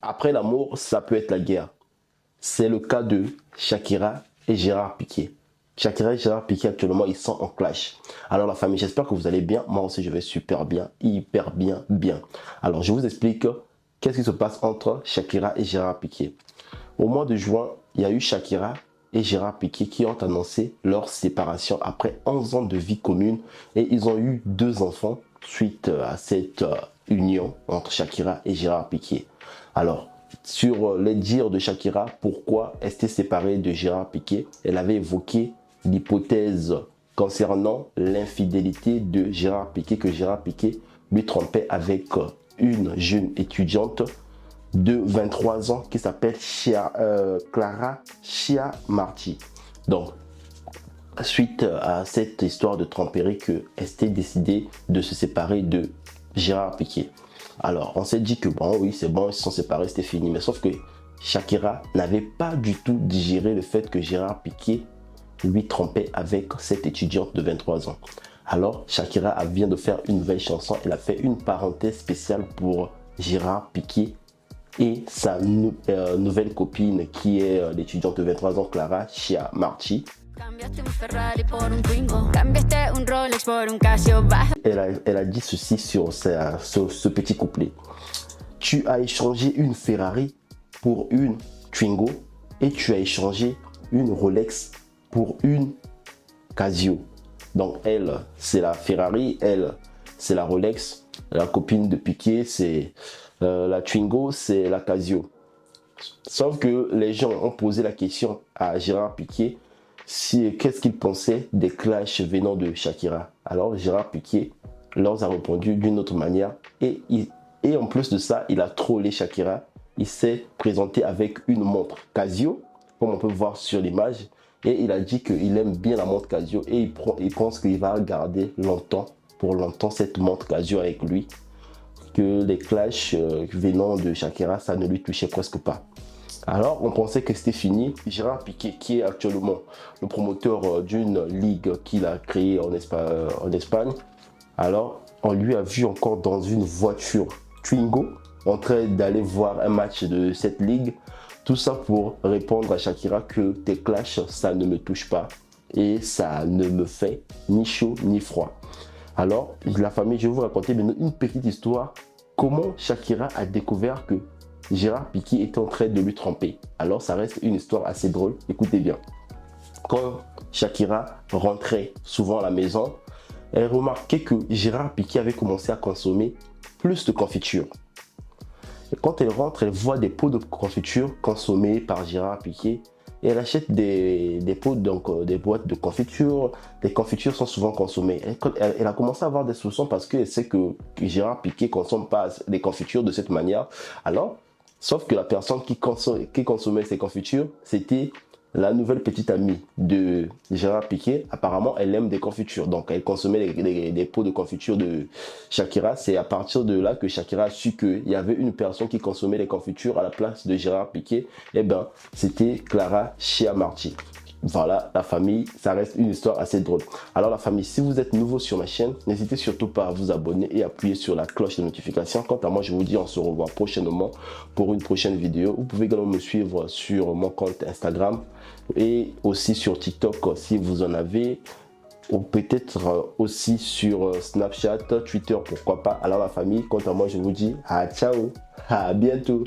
Après l'amour, ça peut être la guerre. C'est le cas de Shakira et Gérard Piqué. Shakira et Gérard Piqué, actuellement, ils sont en clash. Alors la famille, j'espère que vous allez bien. Moi aussi, je vais super bien, hyper bien, bien. Alors, je vous explique qu'est-ce qui se passe entre Shakira et Gérard Piqué. Au mois de juin, il y a eu Shakira et Gérard Piqué qui ont annoncé leur séparation après 11 ans de vie commune et ils ont eu 2 enfants suite à cette union entre Shakira et Gérard Piqué. Alors, sur les dires de Shakira, pourquoi est-elle séparée de Gérard Piqué? Elle avait évoqué l'hypothèse concernant l'infidélité de Gérard Piqué, que Gérard Piqué lui trompait avec une jeune étudiante de 23 ans qui s'appelle Clara Chiamarty. Donc, suite à cette histoire de tromperie, que Estée décidé de se séparer de Gérard Piqué. Alors, on s'est dit que bon, oui, c'est bon, ils se sont séparés, c'était fini. Mais sauf que Shakira n'avait pas du tout digéré le fait que Gérard Piqué lui trompait avec cette étudiante de 23 ans. Alors, Shakira vient de faire une nouvelle chanson. Elle a fait une parenthèse spéciale pour Gérard Piqué et sa nouvelle copine qui est l'étudiante de 23 ans, Clara Chiamarty. Elle a dit ceci sur ce petit couplet. Tu as échangé une Ferrari pour une Twingo et tu as échangé une Rolex pour une Casio. Donc elle, c'est la Ferrari, elle, c'est la Rolex. La copine de Piqué, c'est la Twingo, c'est la Casio. Sauf que les gens ont posé la question à Gérard Piqué, qu'est-ce qu'il pensait des clashs venant de Shakira. Alors Gérard Piqué leur a répondu d'une autre manière et en plus de ça, il a trollé Shakira. Il s'est présenté avec une montre Casio, comme on peut voir sur l'image, et il a dit qu'il aime bien la montre Casio et il pense qu'il va garder pour longtemps cette montre Casio avec lui, que les clashs venant de Shakira, ça ne lui touchait presque pas. Alors, on pensait que c'était fini. Gérard Piqué, qui est actuellement le promoteur d'une ligue qu'il a créée en Espagne, alors on lui a vu encore dans une voiture Twingo en train d'aller voir un match de cette ligue. Tout ça pour répondre à Shakira que tes clashs, ça ne me touche pas et ça ne me fait ni chaud ni froid. Alors, la famille, je vais vous raconter maintenant une petite histoire. Comment Shakira a découvert que Gérard Piqué était en train de lui tromper. Alors, ça reste une histoire assez drôle. Écoutez bien. Quand Shakira rentrait souvent à la maison, elle remarquait que Gérard Piqué avait commencé à consommer plus de confiture. Et quand elle rentre, elle voit des pots de confiture consommés par Gérard Piqué. Et elle achète des pots, donc des boîtes de confiture. Les confitures sont souvent consommées. Elle a commencé à avoir des soupçons parce qu'elle sait que Gérard Piqué ne consomme pas les confitures de cette manière. Alors, sauf que la personne qui consommait ces confitures, c'était la nouvelle petite amie de Gérard Piqué. Apparemment, elle aime des confitures. Donc, elle consommait des pots de confiture de Shakira. C'est à partir de là que Shakira a su qu'il y avait une personne qui consommait les confitures à la place de Gérard Piqué. Eh bien, c'était Clara Chiamarty. Voilà, la famille, ça reste une histoire assez drôle. Alors la famille, si vous êtes nouveau sur ma chaîne, n'hésitez surtout pas à vous abonner et appuyer sur la cloche de notification. Quant à moi, je vous dis, on se revoit prochainement pour une prochaine vidéo. Vous pouvez également me suivre sur mon compte Instagram et aussi sur TikTok si vous en avez, ou peut-être aussi sur Snapchat, Twitter, pourquoi pas. Alors la famille, quant à moi, je vous dis à ciao, à bientôt.